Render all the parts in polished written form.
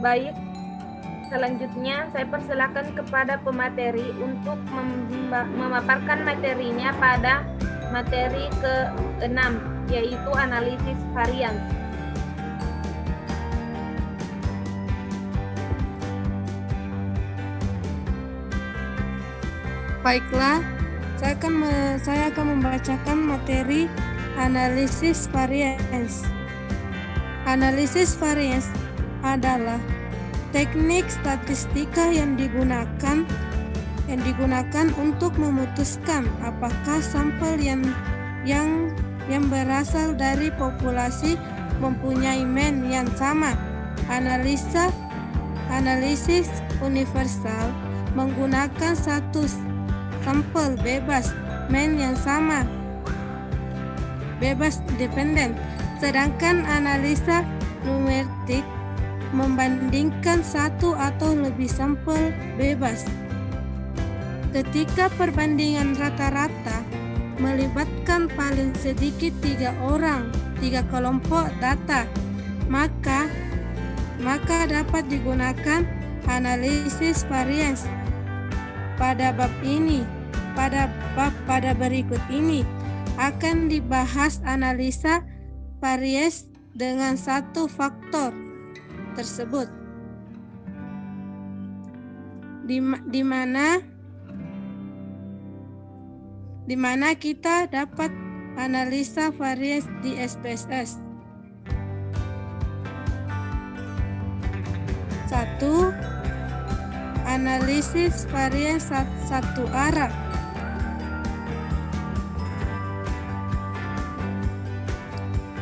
Baik, selanjutnya saya persilakan kepada pemateri untuk memaparkan materinya pada materi ke-6, yaitu analisis varians. Baiklah, saya akan membacakan materi analisis varians. Analisis varians adalah teknik statistika yang digunakan untuk memutuskan apakah sampel yang berasal dari populasi mempunyai mean yang sama. Analisis universal menggunakan satu sampel bebas mean yang sama, bebas dependen. Sedangkan analisa numerik membandingkan satu atau lebih sampel bebas. Ketika perbandingan rata-rata melibatkan paling sedikit 3 kelompok data, maka dapat digunakan analisis varians. Pada berikut ini akan dibahas analisa varians dengan satu faktor tersebut, di mana kita dapat analisa varians di SPSS. 1. Analisis varians satu arah.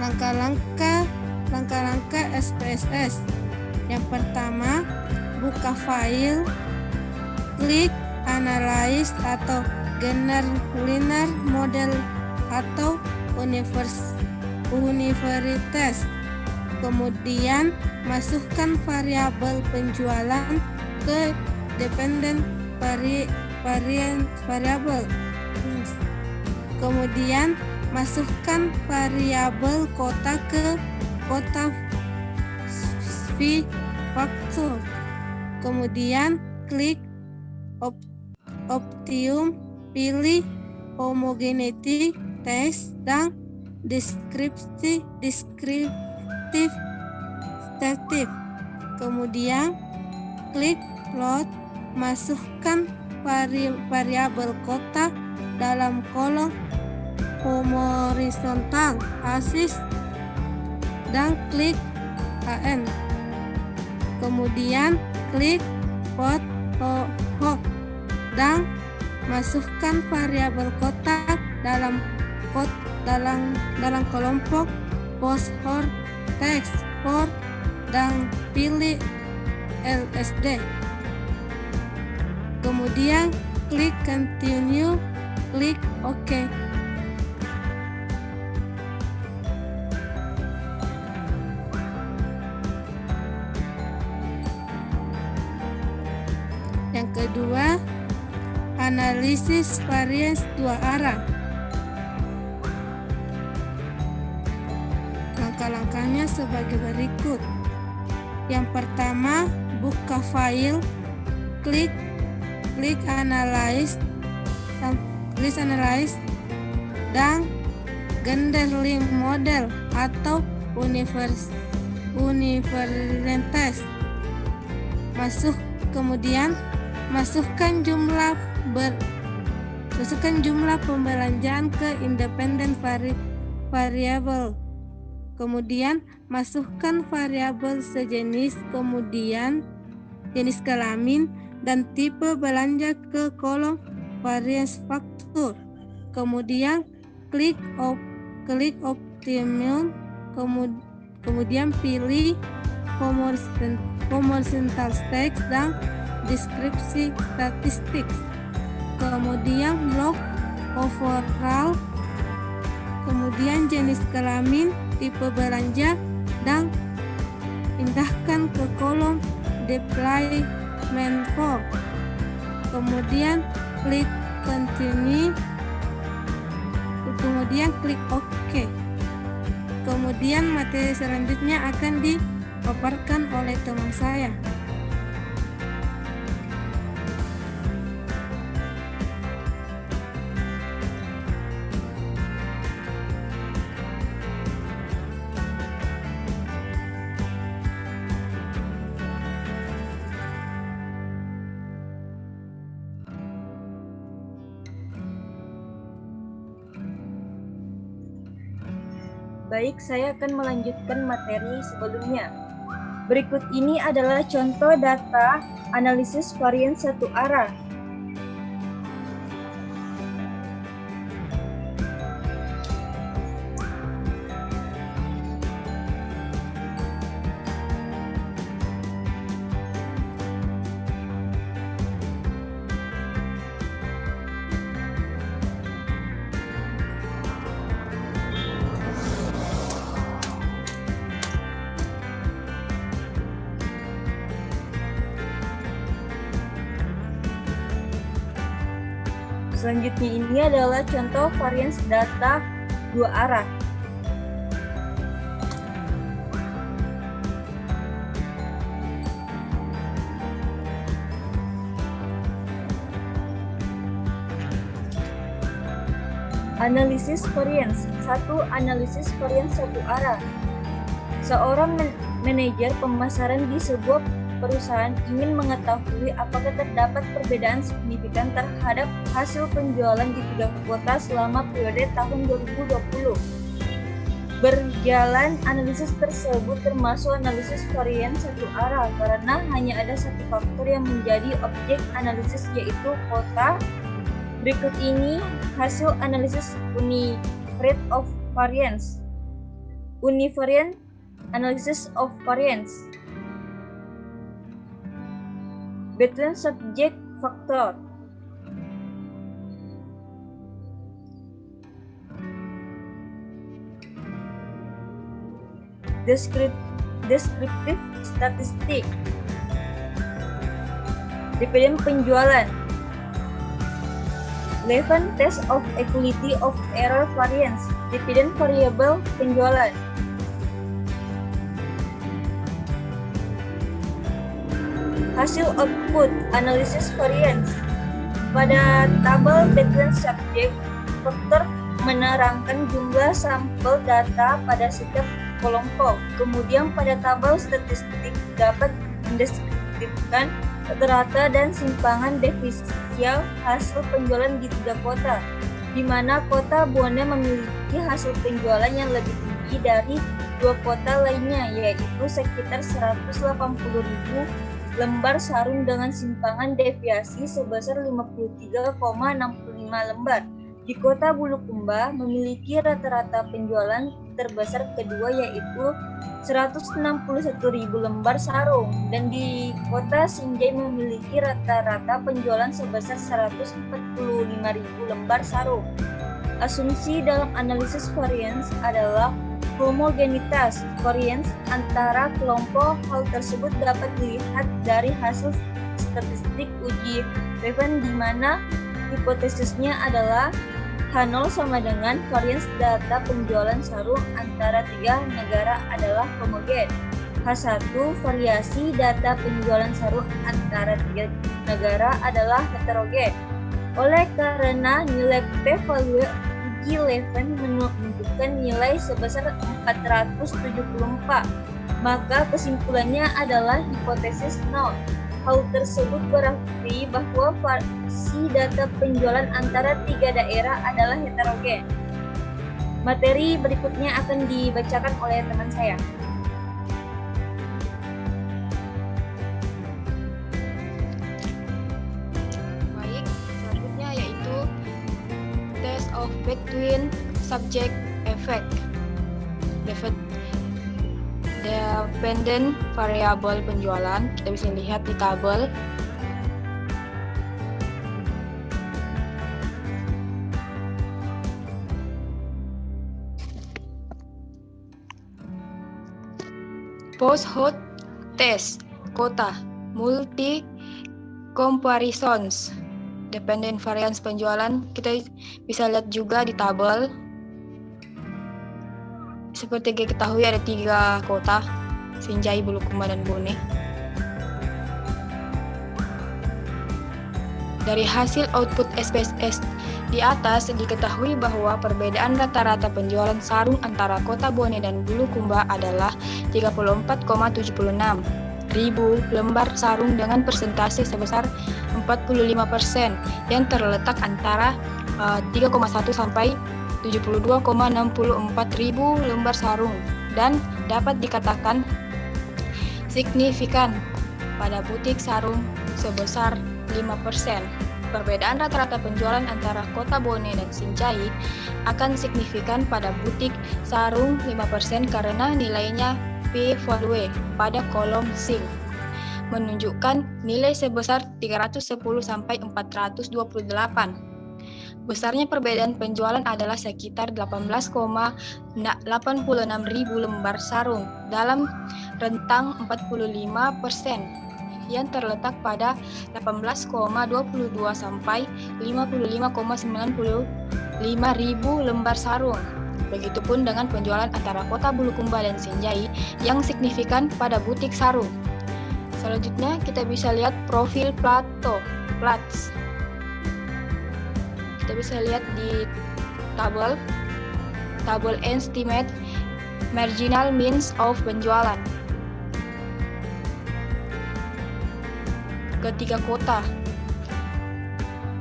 Langkah-langkah SPSS. Yang pertama, buka file, klik analyze atau general linear model atau universalitas. Kemudian masukkan variabel penjualan ke dependent variable. Kemudian masukkan variabel kota ke kota factor. Kemudian klik optimum, pilih homogeneity test dan descriptive statistic. Kemudian klik plot, masukkan variabel kota dalam kolom horizontal axis dan klik AN. Kemudian klik plot hook dan masukkan variabel kota dalam kelompok post-hor text for dan pilih LSD. Kemudian klik continue, klik OK. Yang kedua, analisis varians dua arah. Langkah-langkahnya sebagai berikut. Yang pertama, buka file, klik analyze dan general model atau universalitas. Kemudian masukkan jumlah pembelanjaan ke independent variable. Kemudian masukkan variabel sejenis, kemudian jenis kelamin dan tipe belanja ke kolom variance factor. Kemudian klik optimum, kemudian pilih horizontal text dan deskripsi statistik. Kemudian blok overall, kemudian jenis kelamin, tipe belanja, dan pindahkan ke kolom deployment form. Kemudian klik continue, kemudian klik OK. Kemudian materi selanjutnya akan dipaparkan oleh teman saya. Baik, saya akan melanjutkan materi sebelumnya. Berikut ini adalah contoh data analisis varian satu arah. Selanjutnya ini adalah contoh varians data dua arah. Analisis varians. 1. Analisis varians satu arah. Seorang manajer pemasaran di sebuah perusahaan ingin mengetahui apakah terdapat perbedaan signifikan terhadap hasil penjualan di 3 kota selama periode tahun 2020. Berjalan analisis tersebut termasuk analisis varian satu arah karena hanya ada satu faktor yang menjadi objek analisis, yaitu kota. Berikut ini hasil analisis univariate of variance. Univariate analysis of variance between subject factor. Descriptive statistic. Dividen penjualan. 11 test of equality of error variance. Dividen variabel penjualan. Hasil output analisis variance. Pada tabel between subject factor menerangkan jumlah sampel data pada setiap kelompok. Kemudian pada tabel statistik dapat mendeskripsikan rata dan simpangan defisiensial hasil penjualan di 3 kota, di mana kota Bone memiliki hasil penjualan yang lebih tinggi dari 2 kota lainnya, yaitu sekitar 180.000 lembar sarung dengan simpangan deviasi sebesar 53,65 lembar. Di kota Bulukumba memiliki rata-rata penjualan terbesar kedua, yaitu 161.000 lembar sarung, dan di kota Sinjai memiliki rata-rata penjualan sebesar 145.000 lembar sarung. Asumsi dalam analisis variance adalah homogenitas variance antara kelompok. Hal tersebut dapat dilihat dari hasil statistik uji Levin, di mana hipotesisnya adalah H0 sama dengan variance data penjualan sarung antara 3 negara adalah homogen. H1 variasi data penjualan sarung antara 3 negara adalah heterogen. Oleh karena nilai p-value uji Levin menunjukkan nilai sebesar 474, maka kesimpulannya adalah hipotesis 0. Hal tersebut berarti bahwa variasi data penjualan antara 3 daerah adalah heterogen. Materi berikutnya akan dibacakan oleh teman saya. Baik, selanjutnya yaitu test of between subject effect. Dependent variable penjualan, kita bisa lihat di tabel. Post-host test, kota, multi comparisons, dependent variance penjualan, kita bisa lihat juga di tabel. Seperti kita ketahui ada 3 kota, Sinjai, Bulukumba, dan Bone. Dari hasil output SPSS di atas diketahui bahwa perbedaan rata-rata penjualan sarung antara Kota Bone dan Bulukumba adalah 34,76 ribu lembar sarung dengan persentase sebesar 45% yang terletak antara 3,1 sampai 72,64 ribu lembar sarung dan dapat dikatakan signifikan pada butik sarung sebesar 5%. Perbedaan rata-rata penjualan antara Kota Bone dan Sinjai akan signifikan pada butik sarung 5% karena nilainya P-value pada kolom SING menunjukkan nilai sebesar 310 sampai 428. Besarnya perbedaan penjualan adalah sekitar 18,86 ribu lembar sarung dalam rentang 45% yang terletak pada 18,22 sampai 55,95 ribu lembar sarung. Begitupun dengan penjualan antara Kota Bulukumba dan Sinjai yang signifikan pada butik sarung. Selanjutnya kita bisa lihat profil Platts. Kita bisa lihat di tabel estimate marginal means of penjualan. Ketiga kota.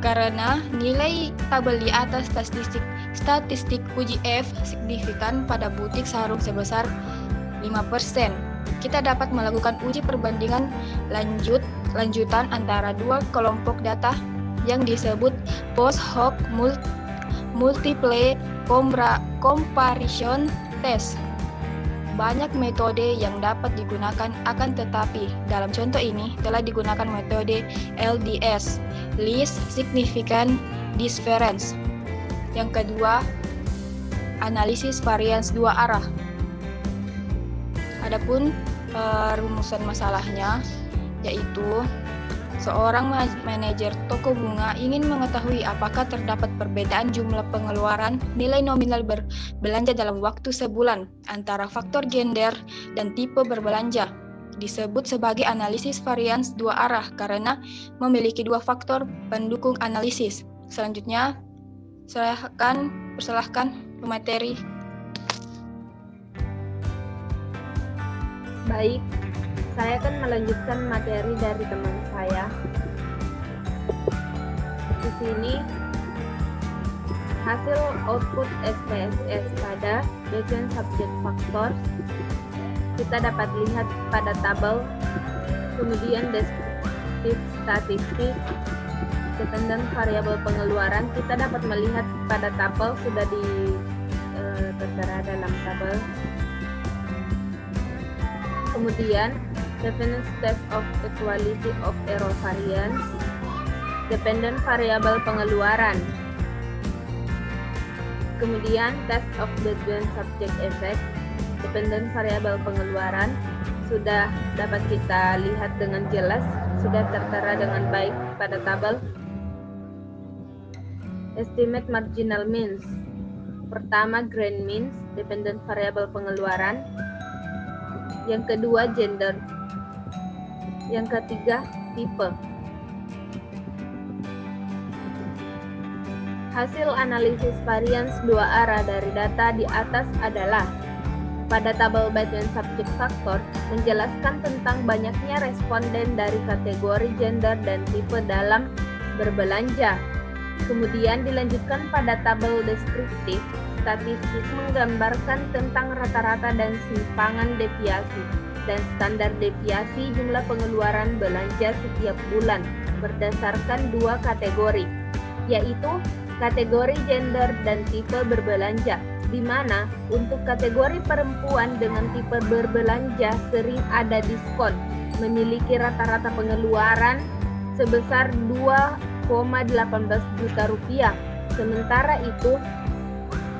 Karena nilai tabel di atas statistik uji F signifikan pada butik sarung sebesar 5%. Kita dapat melakukan uji perbandingan lanjutan antara dua kelompok data yang disebut post hoc multiple comparison test. Banyak metode yang dapat digunakan, akan tetapi dalam contoh ini telah digunakan metode LDS, Least Significant Difference. Yang kedua, analisis varians dua arah. Adapun rumusan masalahnya yaitu seorang manajer toko bunga ingin mengetahui apakah terdapat perbedaan jumlah pengeluaran nilai nominal berbelanja dalam waktu sebulan antara faktor gender dan tipe berbelanja. Disebut sebagai analisis varians dua arah karena memiliki dua faktor pendukung analisis. Selanjutnya, persilahkan pemateri. Baik, saya akan melanjutkan materi dari teman saya. Di sini hasil output SPSS pada bagian subject factors kita dapat lihat pada tabel, kemudian deskriptif statistik, dependent variabel pengeluaran kita dapat melihat pada tabel sudah tertera dalam tabel. Kemudian definite test of equality of error variance, dependent variable pengeluaran. Kemudian test of bagian subject effect, dependent variable pengeluaran sudah dapat kita lihat dengan jelas, sudah tertera dengan baik pada tabel. Estimate marginal means. Pertama grand means, dependent variable pengeluaran. Yang kedua gender. Yang ketiga tipe. Hasil analisis varians dua arah dari data di atas adalah pada tabel bagian subject factor menjelaskan tentang banyaknya responden dari kategori gender dan tipe dalam berbelanja. Kemudian dilanjutkan pada tabel deskriptif, statistik menggambarkan tentang rata-rata dan simpangan deviasi dan standar deviasi jumlah pengeluaran belanja setiap bulan berdasarkan dua kategori, yaitu kategori gender dan tipe berbelanja, di mana untuk kategori perempuan dengan tipe berbelanja sering ada diskon, memiliki rata-rata pengeluaran sebesar 2,18 juta rupiah. Sementara itu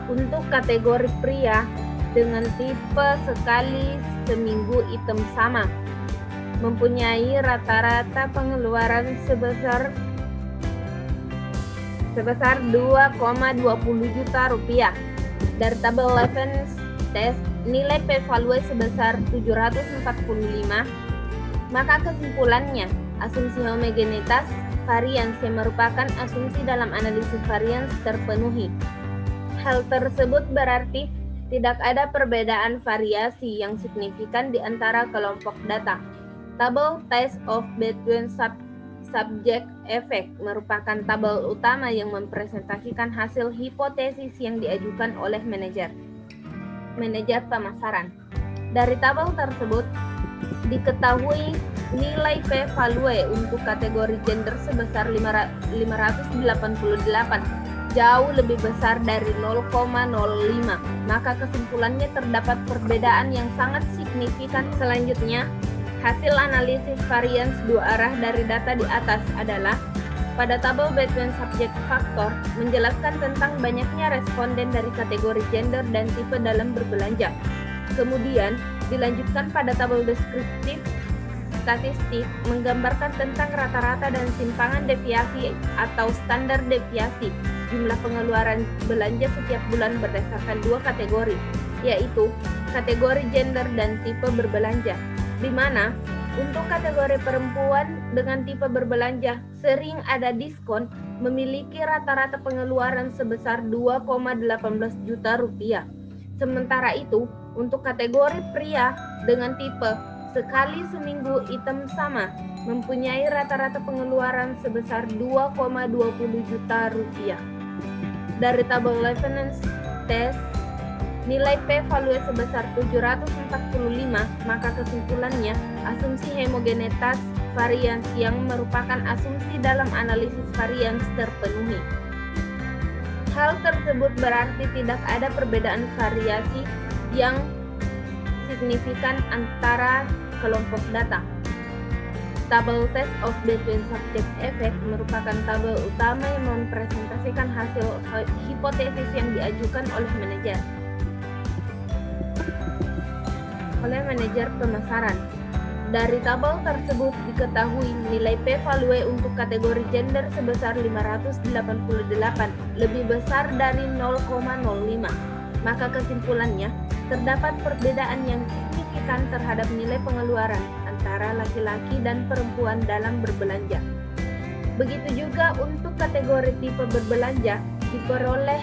untuk kategori pria dengan tipe sekali seminggu item sama mempunyai rata-rata pengeluaran sebesar 2,20 juta rupiah. Dari tabel Levens test nilai p-value sebesar 745, maka kesimpulannya asumsi homogenitas varians yang merupakan asumsi dalam analisis varians terpenuhi. Hal tersebut berarti tidak ada perbedaan variasi yang signifikan di antara kelompok data. Tabel test of between subject effect merupakan tabel utama yang mempresentasikan hasil hipotesis yang diajukan oleh manajer pemasaran. Dari tabel tersebut diketahui nilai p-value untuk kategori gender sebesar 588, jauh lebih besar dari 0,05. Maka kesimpulannya terdapat perbedaan yang sangat signifikan. Selanjutnya, hasil analisis varians dua arah dari data di atas adalah pada tabel between subject factor menjelaskan tentang banyaknya responden dari kategori gender dan tipe dalam berbelanja. Kemudian dilanjutkan pada tabel deskriptif statistik menggambarkan tentang rata-rata dan simpangan deviasi atau standar deviasi jumlah pengeluaran belanja setiap bulan berdasarkan dua kategori, yaitu kategori gender dan tipe berbelanja, di mana untuk kategori perempuan dengan tipe berbelanja sering ada diskon memiliki rata-rata pengeluaran sebesar 2,18 juta rupiah. Sementara itu, untuk kategori pria dengan tipe sekali seminggu item sama mempunyai rata-rata pengeluaran sebesar 2,20 juta rupiah. Dari tabel reference test, nilai p-value sebesar 745, maka kesimpulannya asumsi homogenitas varians yang merupakan asumsi dalam analisis varians terpenuhi. Hal tersebut berarti tidak ada perbedaan variasi yang signifikan antara kelompok data. Tabel test of between subject effect merupakan tabel utama yang mempresentasikan hasil hipotesis yang diajukan oleh manajer pemasaran. Dari tabel tersebut diketahui nilai p-value untuk kategori gender sebesar 588 lebih besar dari 0,05. Maka kesimpulannya terdapat perbedaan yang signifikan terhadap nilai pengeluaran antara laki-laki dan perempuan dalam berbelanja. Begitu juga untuk kategori tipe berbelanja diperoleh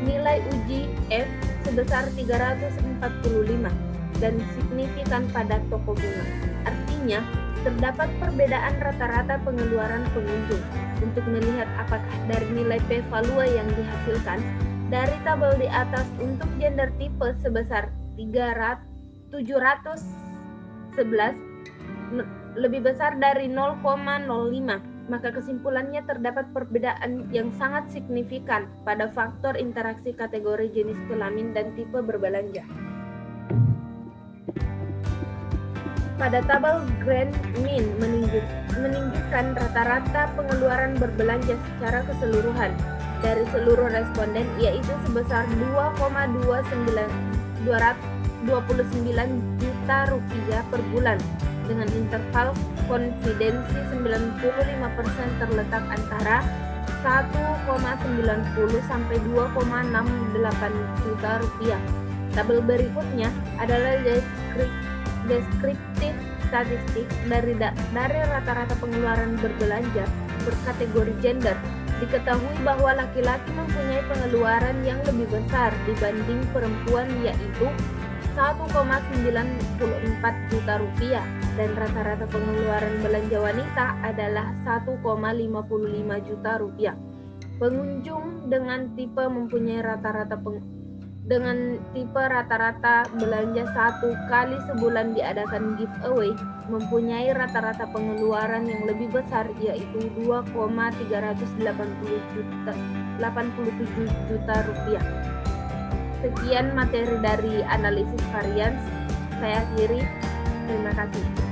nilai uji F sebesar 345 dan signifikan pada toko bunga. Artinya, terdapat perbedaan rata-rata pengeluaran pengunjung. Untuk melihat apakah dari nilai p-value yang dihasilkan dari tabel di atas untuk gender tipe sebesar 711 lebih besar dari 0,05, maka kesimpulannya terdapat perbedaan yang sangat signifikan pada faktor interaksi kategori jenis kelamin dan tipe berbelanja. Pada tabel Grand Mean menunjukkan rata-rata pengeluaran berbelanja secara keseluruhan dari seluruh responden, yaitu sebesar 2,29 juta rupiah per bulan dengan interval konfidensi 95% terletak antara 1,90 sampai 2,68 juta rupiah. Tabel berikutnya adalah deskriptif statistik dari rata-rata pengeluaran berbelanja berkategori gender. Diketahui bahwa laki-laki mempunyai pengeluaran yang lebih besar dibanding perempuan, yaitu 1,94 juta rupiah, dan rata-rata pengeluaran belanja wanita adalah 1,55 juta rupiah. Pengunjung dengan tipe mempunyai rata-rata belanja satu kali sebulan diadakan giveaway mempunyai rata-rata pengeluaran yang lebih besar, yaitu 2,387 juta rupiah. Sekian materi dari analisis varians. Saya akhiri. Terima kasih.